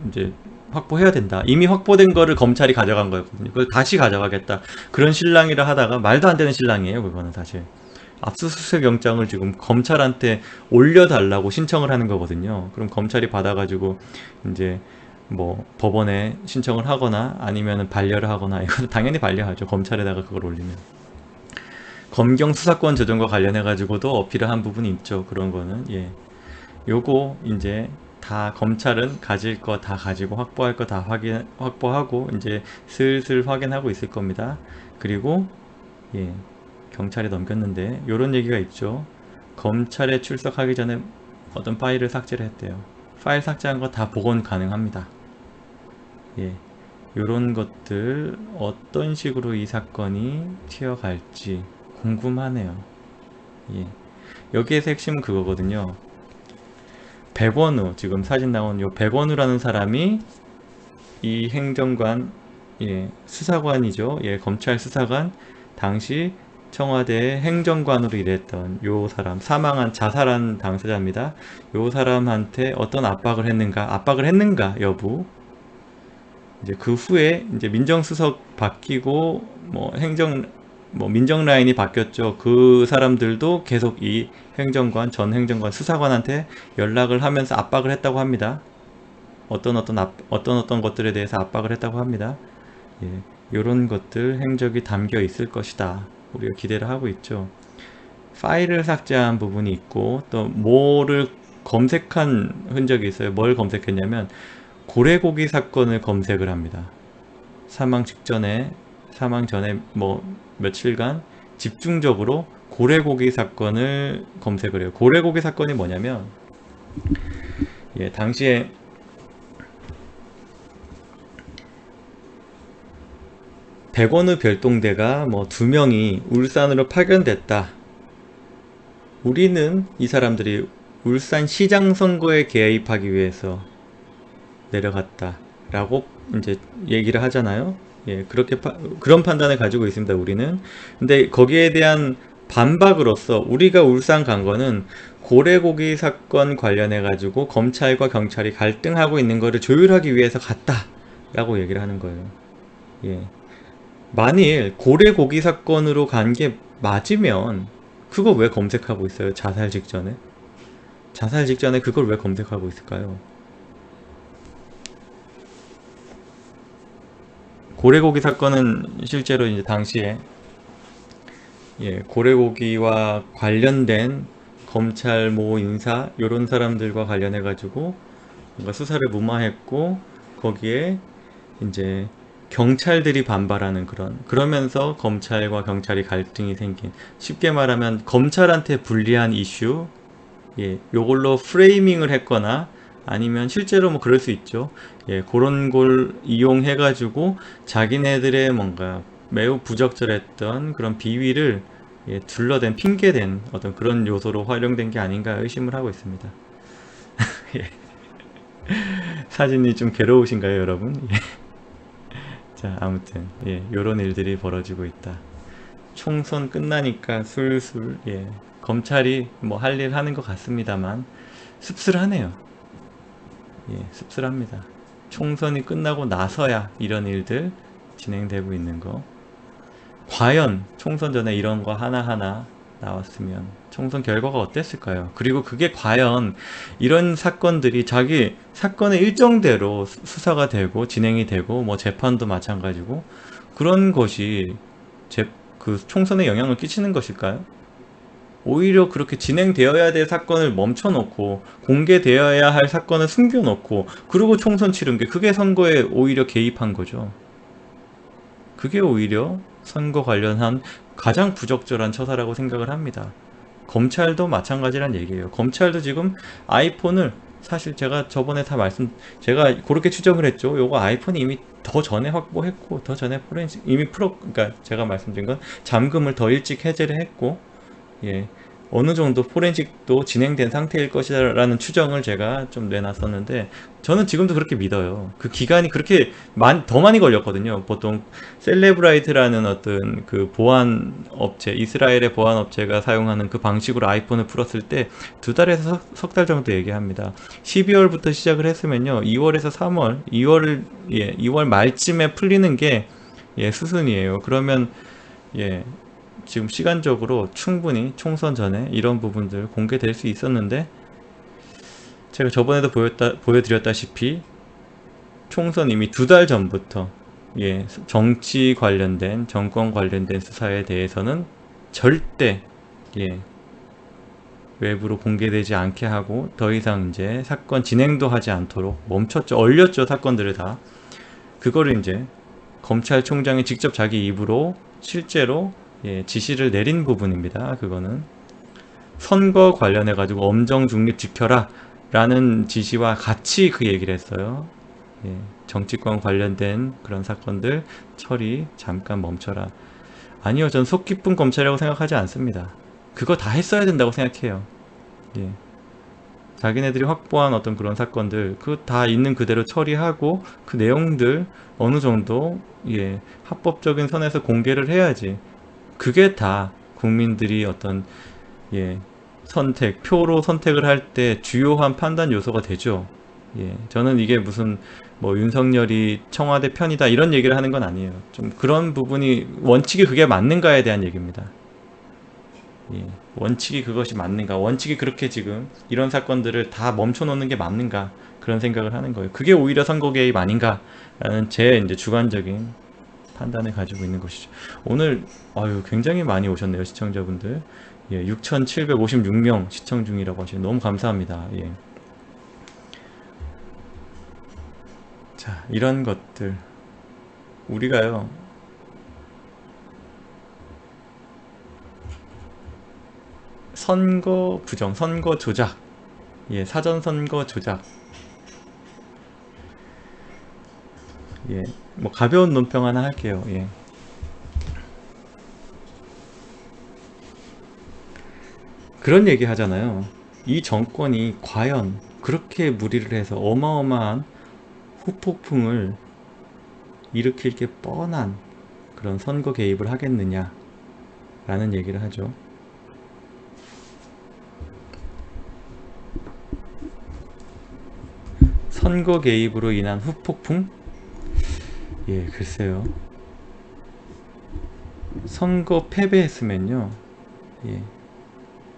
이제 확보해야 된다. 이미 확보된 거를 검찰이 가져간 거였거든요. 그걸 다시 가져가겠다. 그런 신랑이라 하다가 말도 안 되는 신랑이에요, 그거는 사실. 압수수색 영장을 지금 검찰한테 올려달라고 신청을 하는 거거든요. 그럼 검찰이 받아가지고 이제 뭐 법원에 신청을 하거나 아니면 반려를 하거나, 이건 당연히 반려하죠. 검찰에다가 그걸 올리면. 검경 수사권 조정과 관련해 가지고도 어필을 한 부분이 있죠. 그런 거는 예. 요거 이제 다 검찰은 가질 거 다 가지고 확보할 거 다 확보하고 이제 슬슬 확인하고 있을 겁니다. 그리고 예, 경찰에 넘겼는데 요런 얘기가 있죠. 검찰에 출석하기 전에 어떤 파일을 삭제를 했대요. 파일 삭제한 거 다 복원 가능합니다. 예, 요런 것들 어떤 식으로 이 사건이 튀어갈지 궁금하네요. 예, 여기에서 핵심은 그거거든요. 백원우, 지금 사진 나온 요 백원우라는 사람이 이 행정관, 예, 수사관이죠. 예, 검찰 수사관, 당시 청와대 행정관으로 일했던 요 사람, 사망한 자살한 당사자입니다. 요 사람한테 어떤 압박을 했는가 여부. 이제 그 후에 이제 민정수석 바뀌고 뭐 민정 라인이 바뀌었죠. 그 사람들도 계속 이 전 행정관 수사관한테 연락을 하면서 압박을 했다고 합니다. 어떤 것들에 대해서 압박을 했다고 합니다. 예, 요런 것들 행적이 담겨 있을 것이다. 우리가 기대를 하고 있죠. 파일을 삭제한 부분이 있고 또 뭐를 검색한 흔적이 있어요. 뭘 검색했냐면 고래고기 사건을 검색을 합니다. 사망 전에 뭐 며칠간 집중적으로 고래고기 사건을 검색을 해요. 고래고기 사건이 뭐냐면 예, 당시에 백원의 별동대가 뭐 2명이 울산으로 파견됐다. 우리는 이 사람들이 울산 시장 선거에 개입하기 위해서 내려갔다라고 이제 얘기를 하잖아요. 예, 그런 판단을 가지고 있습니다, 우리는. 근데 거기에 대한 반박으로서 우리가 울산 간 거는 고래고기 사건 관련해 가지고 검찰과 경찰이 갈등하고 있는 거를 조율하기 위해서 갔다라고 얘기를 하는 거예요. 예. 만일 고래고기 사건으로 간 게 맞으면 그거 왜 검색하고 있어요? 자살 직전에? 자살 직전에 그걸 왜 검색하고 있을까요? 고래고기 사건은 실제로 이제 당시에 예, 고래고기와 관련된 검찰 모 인사 요런 사람들과 관련해 가지고 뭔가 수사를 무마했고, 거기에 이제 경찰들이 반발하는 그러면서 검찰과 경찰이 갈등이 생긴, 쉽게 말하면 검찰한테 불리한 이슈, 예, 요걸로 프레이밍을 했거나 아니면 실제로 뭐 그럴 수 있죠. 예, 그런 걸 이용해 가지고 자기네들의 뭔가 매우 부적절했던 그런 비위를 예, 둘러댄 핑계된 어떤 그런 요소로 활용된 게 아닌가 의심을 하고 있습니다. 예, 사진이 좀 괴로우신가요, 여러분? 예. 자, 아무튼 예, 요런 일들이 벌어지고 있다. 총선 끝나니까 술술 예, 검찰이 뭐 할 일 하는 것 같습니다만 씁쓸하네요. 예, 씁쓸합니다. 총선이 끝나고 나서야 이런 일들 진행되고 있는 거. 과연 총선 전에 이런 거 하나하나 나왔으면 총선 결과가 어땠을까요? 그리고 그게 과연 이런 사건들이 자기 사건의 일정대로 수사가 되고 진행이 되고 뭐 재판도 마찬가지고 그런 것이 그 총선에 영향을 끼치는 것일까요? 오히려 그렇게 진행되어야 될 사건을 멈춰놓고 공개되어야 할 사건을 숨겨놓고 그리고 총선 치른 게 그게 선거에 오히려 개입한 거죠. 그게 오히려 선거 관련한 가장 부적절한 처사라고 생각을 합니다. 검찰도 마찬가지란 얘기예요. 검찰도 지금 아이폰을 사실 제가 저번에 제가 그렇게 추정을 했죠. 요거 아이폰이 이미 더 전에 확보했고 더 전에 포렌식 이미 그러니까 제가 말씀드린 건 잠금을 더 일찍 해제를 했고 예, 어느 정도 포렌식도 진행된 상태일 것이라는 추정을 제가 좀 내놨었는데 저는 지금도 그렇게 믿어요. 그 기간이 그렇게 더 많이 걸렸거든요. 보통 셀레브라이트라는 어떤 그 보안 업체, 이스라엘의 보안 업체가 사용하는 그 방식으로 아이폰을 풀었을 때 2달에서 석 달 정도 얘기합니다. 12월부터 시작을 했으면요. 2월에서 3월, 2월 말쯤에 풀리는 게 수순이에요. 그러면 예, 지금 시간적으로 충분히 총선 전에 이런 부분들 공개될 수 있었는데 제가 저번에도 보여드렸다시피 총선 이미 2달 전부터 정치 관련된 정권 관련된 수사에 대해서는 절대 외부로 공개되지 않게 하고 더 이상 이제 사건 진행도 하지 않도록 멈췄죠. 얼렸죠. 사건들을 다. 그거를 이제 검찰총장이 직접 자기 입으로 실제로 지시를 내린 부분입니다. 그거는 선거 관련해 가지고 엄정 중립 지켜라 라는 지시와 같이 그 얘기를 했어요. 정치권 관련된 그런 사건들 처리 잠깐 멈춰라. 아니요, 전 속 깊은 검찰이라고 생각하지 않습니다. 그거 다 했어야 된다고 생각해요. 자기네들이 확보한 어떤 그런 사건들 그 다 있는 그대로 처리하고 그 내용들 어느 정도 합법적인 선에서 공개를 해야지. 그게 다 국민들이 어떤 표로 선택을 할 때 주요한 판단 요소가 되죠. 저는 이게 무슨 뭐 윤석열이 청와대 편이다 이런 얘기를 하는 건 아니에요. 좀 그런 부분이 원칙이 그게 맞는가에 대한 얘기입니다. 원칙이 그것이 맞는가? 원칙이 그렇게 지금 이런 사건들을 다 멈춰놓는 게 맞는가? 그런 생각을 하는 거예요. 그게 오히려 선거 개입 아닌가라는 제 이제 주관적인 판단을 가지고 있는 것이죠. 오늘 굉장히 많이 오셨네요, 시청자분들. 6,756명 시청 중이라고 하시는 너무 감사합니다. 자, 이런 것들 우리가요. 선거 부정, 선거 조작, 사전 선거 조작. 뭐 가벼운 논평 하나 할게요. 그런 얘기 하잖아요. 이 정권이 과연 그렇게 무리를 해서 어마어마한 후폭풍을 일으킬 게 뻔한 그런 선거 개입을 하겠느냐 라는 얘기를 하죠. 선거 개입으로 인한 후폭풍? 글쎄요. 선거 패배했으면요.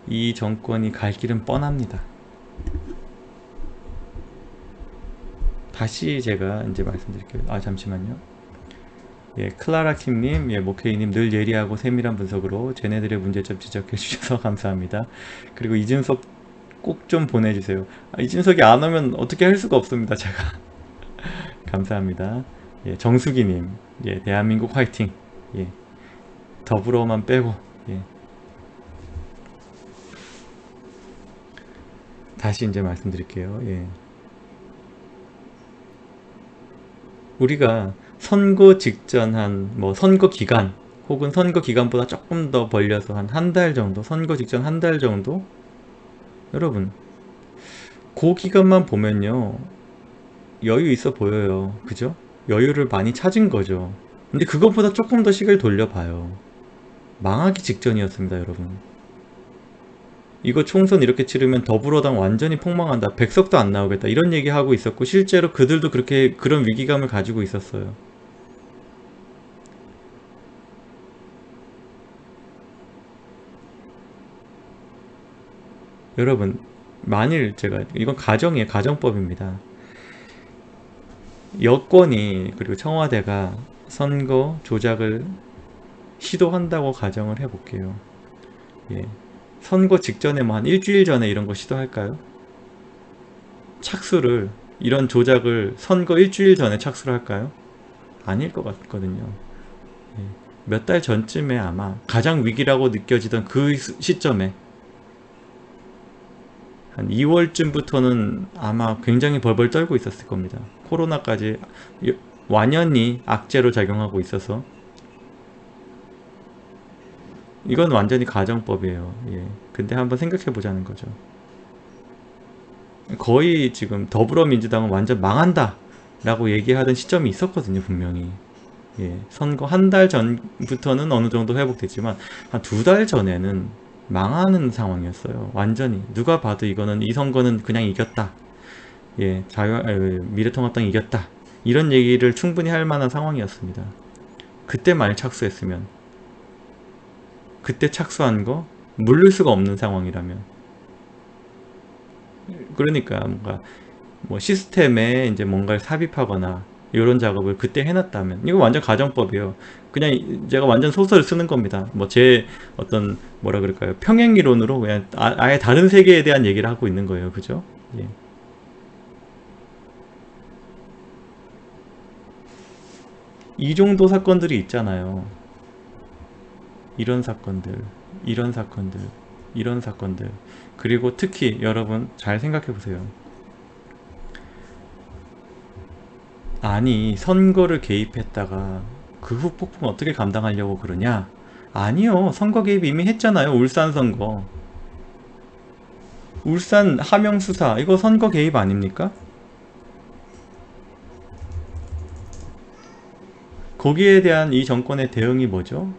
이 정권이 갈 길은 뻔합니다. 다시 제가 이제 말씀드릴게요. 잠시만요. 클라라킴님, 모케이님 늘 예리하고 세밀한 분석으로 쟤네들의 문제점 지적해 주셔서 감사합니다. 그리고 이준석 꼭 좀 보내주세요. 이준석이 안 오면 어떻게 할 수가 없습니다. 제가 감사합니다. 정수기님, 대한민국 화이팅. 더불어만 빼고. 다시 이제 말씀드릴게요. 우리가 선거 직전 뭐 선거 기간 혹은 선거 기간보다 조금 더 벌려서 한 달 정도, 선거 직전 한 달 정도, 여러분 그 기간만 보면요 여유 있어 보여요. 그죠? 여유를 많이 찾은 거죠. 근데 그것보다 조금 더 시계를 돌려봐요. 망하기 직전이었습니다, 여러분. 이거 총선 이렇게 치르면 더불어당 완전히 폭망한다. 백석도 안 나오겠다. 이런 얘기하고 있었고 실제로 그들도 그렇게 그런 위기감을 가지고 있었어요. 여러분, 만일 제가 이건 가정이에요. 가정법입니다. 여권이 그리고 청와대가 선거 조작을 시도한다고 가정을 해볼게요. 예. 선거 직전에 뭐 한 일주일 전에 이런 거 시도할까요? 착수를 이런 조작을 선거 일주일 전에 착수를 할까요? 아닐 것 같거든요. 예. 몇 달 전쯤에 아마 가장 위기라고 느껴지던 그 시점에 한 2월쯤부터는 아마 굉장히 벌벌 떨고 있었을 겁니다. 코로나까지 완연히 악재로 작용하고 있어서 이건 완전히 가정법이에요. 예. 근데 한번 생각해 보자는 거죠. 거의 지금 더불어민주당은 완전 망한다 라고 얘기하던 시점이 있었거든요, 분명히. 예. 선거 한 달 전부터는 어느 정도 회복됐지만 한 두 달 전에는 망하는 상황이었어요. 완전히 누가 봐도 이거는 이 선거는 그냥 이겼다. 예, 미래통합당이 이겼다. 이런 얘기를 충분히 할 만한 상황이었습니다. 그때 만약 착수했으면, 그때 착수한 거 물릴 수가 없는 상황이라면, 그러니까 뭔가 뭐 시스템에 이제 뭔가를 삽입하거나 이런 작업을 그때 해놨다면 이거 완전 가정법이에요. 그냥 제가 완전 소설을 쓰는 겁니다. 뭐 제 어떤 뭐라 그럴까요? 평행이론으로 그냥 아예 다른 세계에 대한 얘기를 하고 있는 거예요. 그죠? 예. 이 정도 사건들이 있잖아요. 이런 사건들, 이런 사건들, 이런 사건들. 그리고 특히 여러분 잘 생각해 보세요. 아니, 선거를 개입했다가 그 후폭풍 어떻게 감당하려고 그러냐? 아니요, 선거 개입 이미 했잖아요. 울산 선거. 울산 하명수사, 이거 선거 개입 아닙니까? 거기에 대한 이 정권의 대응이 뭐죠?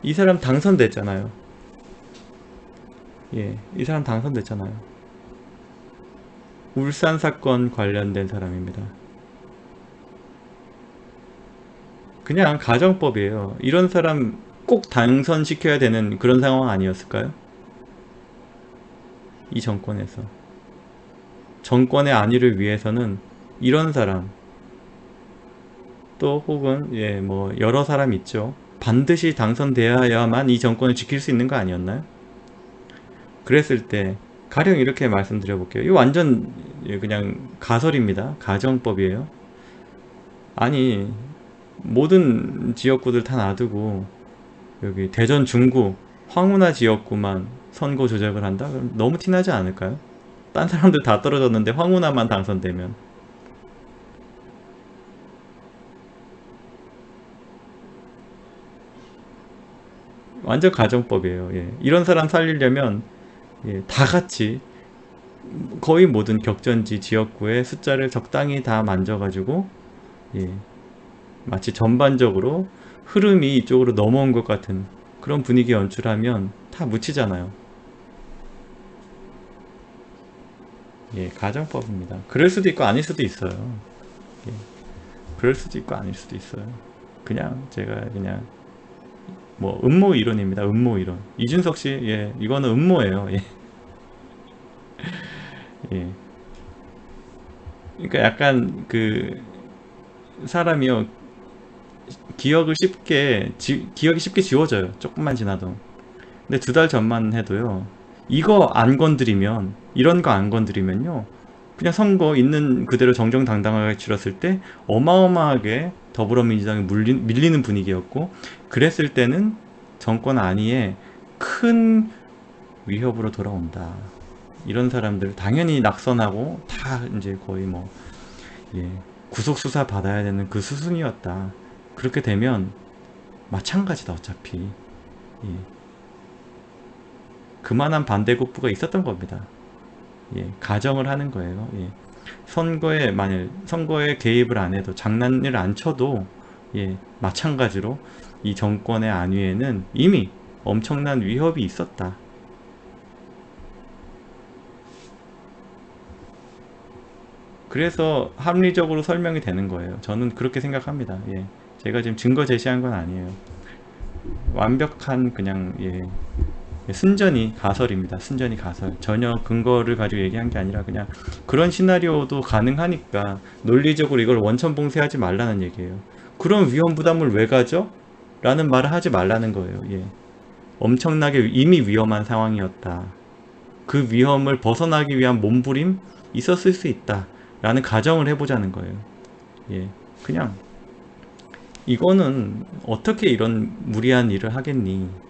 이 사람 당선됐잖아요. 예, 이 사람 당선됐잖아요. 울산 사건 관련된 사람입니다. 그냥 가정법이에요. 이런 사람 꼭 당선시켜야 되는 그런 상황 아니었을까요? 이 정권에서. 정권의 안위를 위해서는 이런 사람, 또 혹은 예, 뭐 여러 사람 있죠. 반드시 당선되어야만 이 정권을 지킬 수 있는 거 아니었나요? 그랬을 때 가령 이렇게 말씀드려 볼게요. 이거 완전 예, 그냥 가설입니다. 가정법이에요. 아니, 모든 지역구들 다 놔두고 여기 대전 중구 황운하 지역구만 선거 조작을 한다? 그럼 너무 티나지 않을까요? 딴 사람들 다 떨어졌는데 황운하만 당선되면 완전 가정법이에요. 예. 이런 사람 살리려면 예, 다 같이 거의 모든 격전지 지역구의 숫자를 적당히 다 만져가지고 예, 마치 전반적으로 흐름이 이쪽으로 넘어온 것 같은 그런 분위기 연출하면 다 묻히잖아요. 예, 가정법입니다. 그럴 수도 있고 아닐 수도 있어요. 예, 그럴 수도 있고 아닐 수도 있어요. 그냥 제가 그냥 뭐 음모 이론입니다. 음모 이론. 이준석 씨, 예, 이거는 음모예요. 예, 예. 그러니까 약간 그 사람이요 기억이 쉽게 지워져요. 조금만 지나도. 근데 두 달 전만 해도요. 이거 안 건드리면 이런 거 안 건드리면요. 그냥 선거 있는 그대로 정정당당하게 치렀을 때 어마어마하게 더불어민주당이 밀리는 분위기였고, 그랬을 때는 정권 안위에 큰 위협으로 돌아온다. 이런 사람들 당연히 낙선하고 다 이제 거의 뭐, 예, 구속수사 받아야 되는 그 수순이었다. 그렇게 되면 마찬가지다 어차피. 예, 그만한 반대급부가 있었던 겁니다. 예, 가정을 하는 거예요. 예. 선거에 만일 선거에 개입을 안 해도 장난을 안 쳐도, 예, 마찬가지로 이 정권의 안위에는 이미 엄청난 위협이 있었다. 그래서 합리적으로 설명이 되는 거예요. 저는 그렇게 생각합니다. 예. 제가 지금 증거 제시한 건 아니에요. 완벽한 그냥, 예, 순전히 가설입니다. 순전히 가설. 전혀 근거를 가지고 얘기한 게 아니라 그냥 그런 시나리오도 가능하니까 논리적으로 이걸 원천봉쇄하지 말라는 얘기예요. 그런 위험 부담을 왜 가져? 라는 말을 하지 말라는 거예요. 예. 엄청나게 이미 위험한 상황이었다. 그 위험을 벗어나기 위한 몸부림 있었을 수 있다. 라는 가정을 해보자는 거예요. 예. 그냥 이거는 어떻게 이런 무리한 일을 하겠니?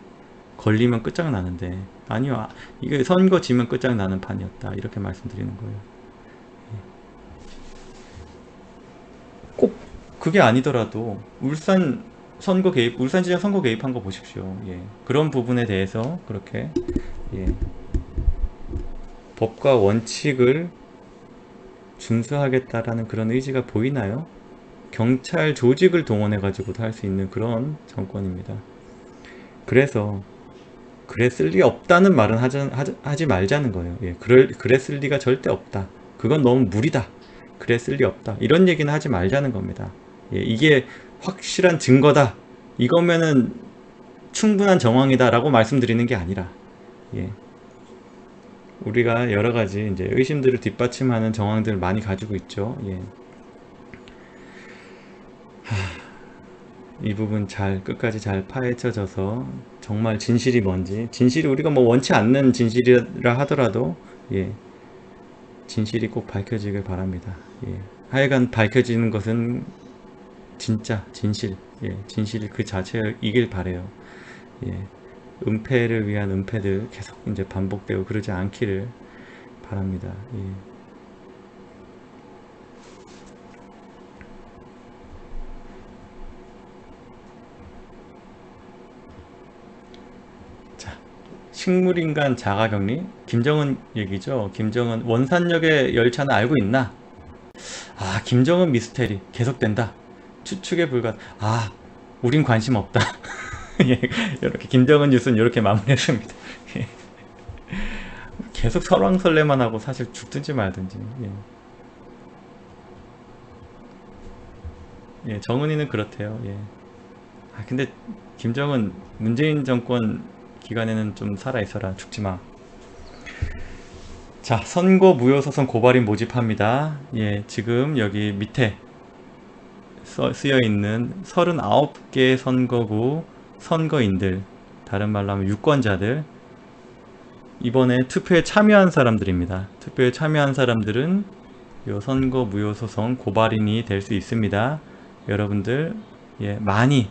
걸리면 끝장나는데, 아니요, 이게 선거 지면 끝장나는 판이었다, 이렇게 말씀드리는 거예요. 꼭 그게 아니더라도 울산지역 선거 개입한 거 보십시오. 예. 그런 부분에 대해서 그렇게, 예, 법과 원칙을 준수하겠다라는 그런 의지가 보이나요? 경찰 조직을 동원해 가지고도 할 수 있는 그런 정권입니다. 그래서 그랬을 리 없다는 말은 하지 말자는 거예요. 예, 그랬을 리가 절대 없다. 그건 너무 무리다. 그랬을 리 없다. 이런 얘기는 하지 말자는 겁니다. 예, 이게 확실한 증거다. 이거면은 충분한 정황이다 라고 말씀드리는 게 아니라, 예, 우리가 여러 가지 이제 의심들을 뒷받침하는 정황들을 많이 가지고 있죠. 예. 이 부분 끝까지 잘 파헤쳐져서 정말 진실이 뭔지, 진실이 우리가 뭐 원치 않는 진실이라 하더라도, 예, 진실이 꼭 밝혀지길 바랍니다. 예, 하여간 밝혀지는 것은 진짜 진실, 예, 진실 그 자체이길 바래요. 예, 은폐를 위한 은폐들 계속 이제 반복되고 그러지 않기를 바랍니다. 예. 식물인간 자가격리? 김정은 얘기죠. 김정은 원산역의 열차는 알고 있나? 아, 김정은 미스테리 계속된다. 추측에 불과. 아, 우린 관심 없다. 예, 이렇게 김정은 뉴스는 이렇게 마무리했습니다. 예, 계속 설왕설래만 하고 사실 죽든지 말든지. 예. 예, 정은이는 그렇대요. 예. 아, 근데 김정은 문재인 정권 기간에는 좀 살아 있어라. 죽지 마. 자, 선거 무효소송 고발인 모집합니다. 예, 지금 여기 밑에 쓰여 있는 39개 선거구 선거인들, 다른 말로 하면 유권자들, 이번에 투표에 참여한 사람들입니다. 투표에 참여한 사람들은 요 선거 무효소송 고발인이 될 수 있습니다. 여러분들, 예, 많이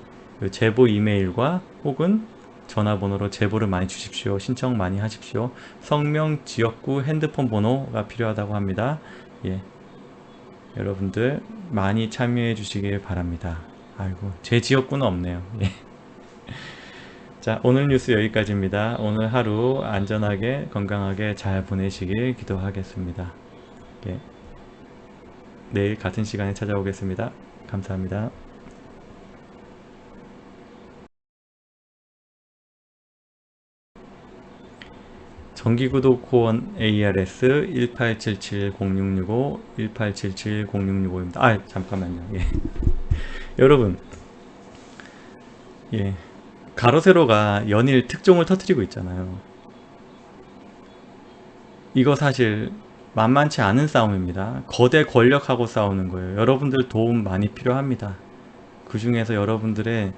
제보 이메일과 혹은 전화번호로 제보를 많이 주십시오. 신청 많이 하십시오. 성명, 지역구, 핸드폰 번호가 필요하다고 합니다. 예, 여러분들 많이 참여해 주시길 바랍니다. 아이고, 제 지역구는 없네요. 예. 자, 오늘 뉴스 여기까지입니다. 오늘 하루 안전하게 건강하게 잘 보내시길 기도하겠습니다. 예. 내일 같은 시간에 찾아오겠습니다. 감사합니다. 정기구독 후원 ARS 1877-0665 1877-0665입니다. 아, 잠깐만요. 예. 여러분, 예, 가로세로가 연일 특종을 터뜨리고 있잖아요. 이거 사실 만만치 않은 싸움입니다. 거대 권력하고 싸우는 거예요. 여러분들 도움 많이 필요합니다. 그 중에서 여러분들의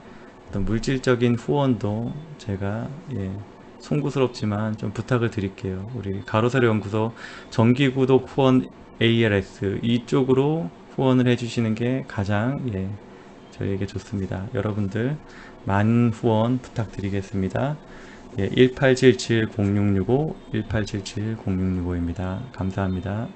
어떤 물질적인 후원도 제가, 예, 송구스럽지만 좀 부탁을 드릴게요. 우리 가로세로 연구소 정기구독 후원 ALS 이쪽으로 후원을 해주시는 게 가장 저희에게 좋습니다. 여러분들 많은 후원 부탁드리겠습니다. 1877-0665 1877-0665입니다. 감사합니다.